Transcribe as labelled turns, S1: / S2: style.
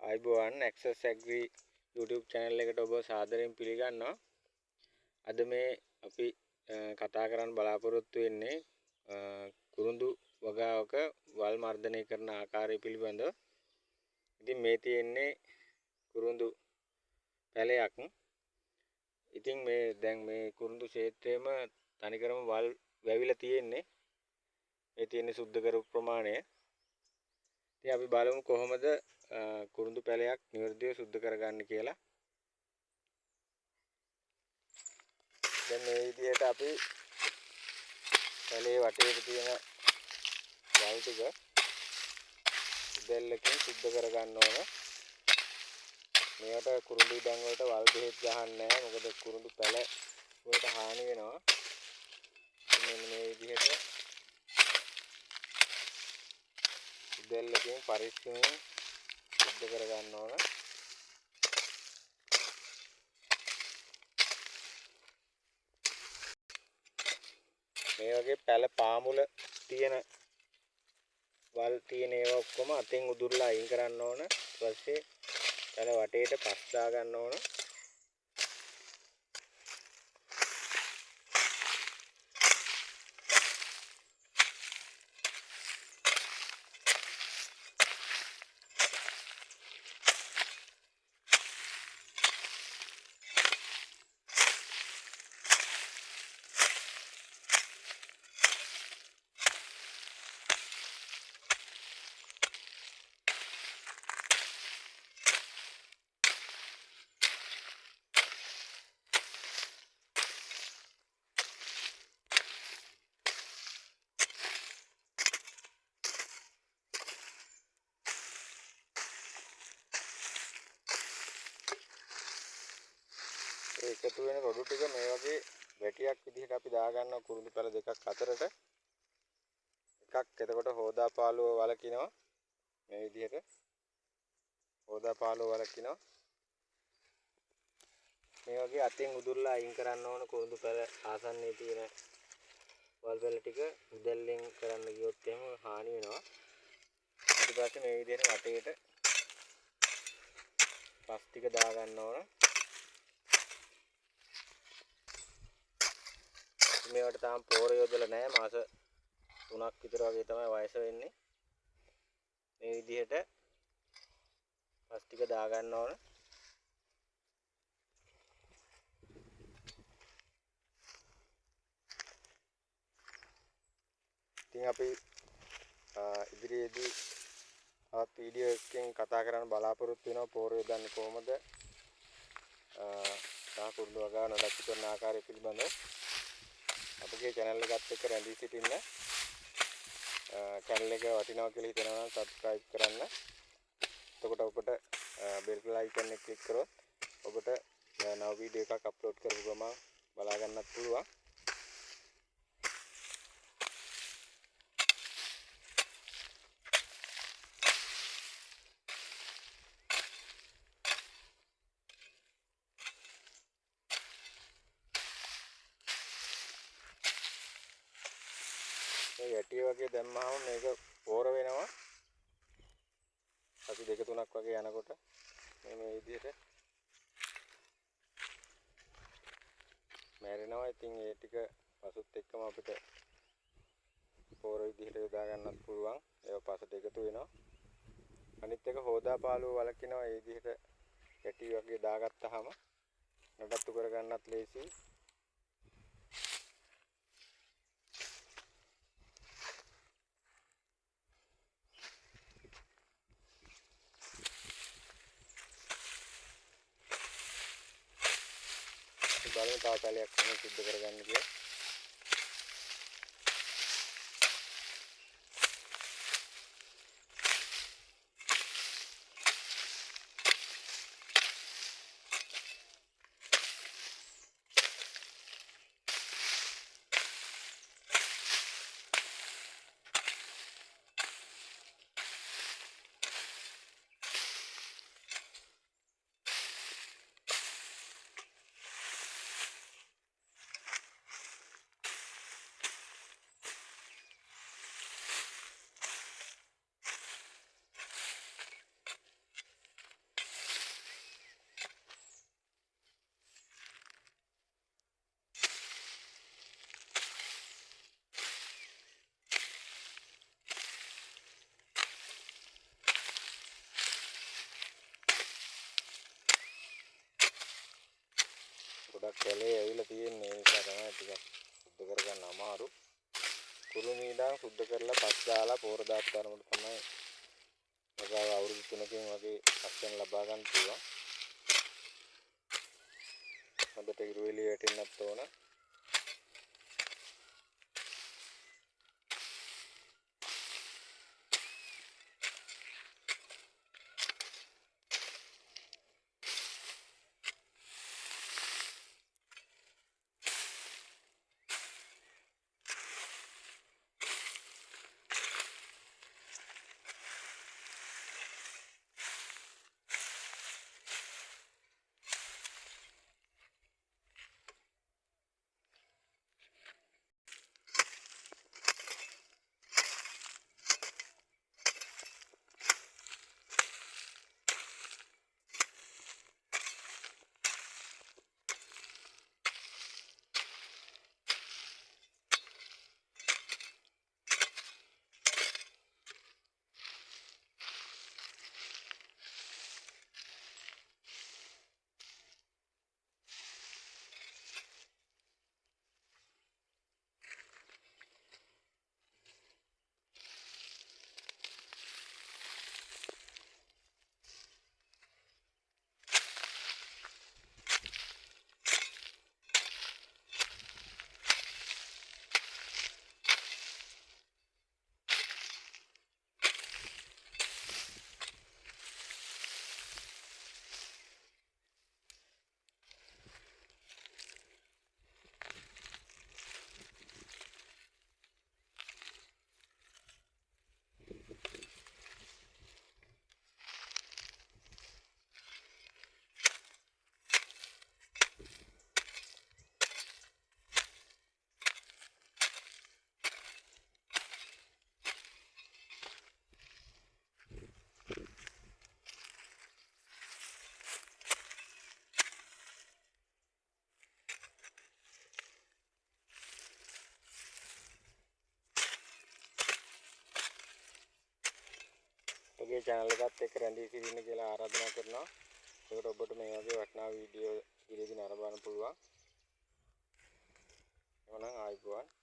S1: අයිබෝවන් Access Agri YouTube channel එකට ඔබ සාදරයෙන් පිළිගන්නවා. අද මේ අපි කතා කරන්න බලාපොරොත්තු වෙන්නේ කුරුඳු වගාවක වල් මර්ධනය කරන ආකාරය පිළිබඳව. ඉතින් මේ තියෙන්නේ කුරුඳු පැලයක්. ඉතින් මේ දැන් මේ කුරුඳු ක්ෂේත්‍රයේම තනිකරම වල් වැවිලා තියෙන්නේ. මේ තියෙන්නේ සුද්ධ කරපු ප්‍රමාණය. ඉතින් අපි බලමු කොහොමද කුරුඳු පැලයක් නිවැරදිව සුද්ධ කරගන්න කියලා. දැන් මේ විදිහට අපි පැලේ වටේට තියෙන වල් ටික උදැල්ලකින් සුද්ධ කරගන්න ඕන. මේකට කුරුඳු ඉඩම් වලට වල් බෙහෙත් ගහන්නේ නැහැ. මොකද කුරුඳු පැල වලට හානි වෙනවා. මෙන්න මේ විදිහට උදැල්ලකින් පරිස්සමෙන් සුද්ධ කරගන්න ඕන. මේ වගේ පැල පාමුල තියෙන වල් තියෙන ඒවා ඔක්කොම අතෙන් උදුරලා අයින් කරන්න ඕන. ඊට පස්සේ පැල වටේට පස් දා ගන්න ඕන. එකතු වෙන රොඩු ටික මේ වගේ වැටියක් විදිහට අපි දාගන්නවා කුරුඳු පැල දෙකක් අතරට. එකක් එතකොට හෝදාපාලුව වලකිනවා. මේ විදිහට හෝදාපාලුව වලකිනවා. මේ වගේ අතෙන් උදුරලා අයින් කරන්න ඕන කුරුඳු පැල ආසන්නයේ තියෙන වල් පැල ටික උදැල්ලෙන් කරන්න ගියොත් එහෙම හානි වෙනවා. ඊට පස්සේ මේ විදිහට වටේට පස් ටික දාගන්න ඕන. මේවට තාම පෝර යොදලා නැහැ. මාස 3ක් විතර වගේ තමයි වයස වෙන්නේ. මේ විදිහට පස් ටික දා ගන්න ඕන. ඉතින් අපි ඉදිරියේදී තවත් වීඩියෝ එකකින් කතා කරන්න බලාපොරොත්තු වෙනවා පෝර යොදන්නේ කොහොමද? කුරුඳු වගාව නඩත්තු කරන ආකාරය පිළිබඳව. අපගේ channel එකත් එක්ක රැඳී සිටින්න. channel එක වටිනවා කියලා හිතනවා නම් subscribe කරන්න. එතකොට ඔබට bell icon එක click කරොත් ඔබට නව වීඩියෝ එකක් අප්ලෝඩ් කරපු ගමන් බලා ගන්නත් පුළුවන්. මේ වැටිය වගේ දැම්මහම මේක පෝර වෙනවා. සති 2-3ක් වගේ යනකොට මේ විදිහට මැරෙනවා. ඉතින් ඒ ටික පසුත් එක්කම අපිට පෝර විදිහට යොදා ගන්නත් පුළුවන්. ඒක පසට එකතු වෙනවා. අනිත් එක හෝදාපාලුව වලකිනවා. ඒ විදිහට වැටි වගේ දාගත්තාම නඩත්තු කරගන්නත් ලේසියි. බලමු තව පැලයක් කොහොමද සිද්ධ කරගන්නේ කියලා. පොඩ්ඩක් කැලේ ඇවිල්ලා තියෙන්නේ ඒ නිසා තමයි ටිකක් සුද්ධ කරගන්න අමාරු. කුරුමි ඉඳන් සුද්ධ කරලා පස් දාලා පෝර දාපු තරමට තමයි වගාව අවුරුදු 3කින් වගේ ලක්ෂණ ලබා ගන්න පුළුවන්. හොඳට ඉරු එළිය වැටෙන්නත් ඕන. ඔබගේ channel එකත් එක්ක රැඳී සිටින්න කියලා ආරාධනා කරනවා. ඒකට ඔබට මේ වගේ වටිනා වීඩියෝ ඉදිරියේදී නරඹන්න පුළුවන්. එහෙනම් ආයුබෝවන්.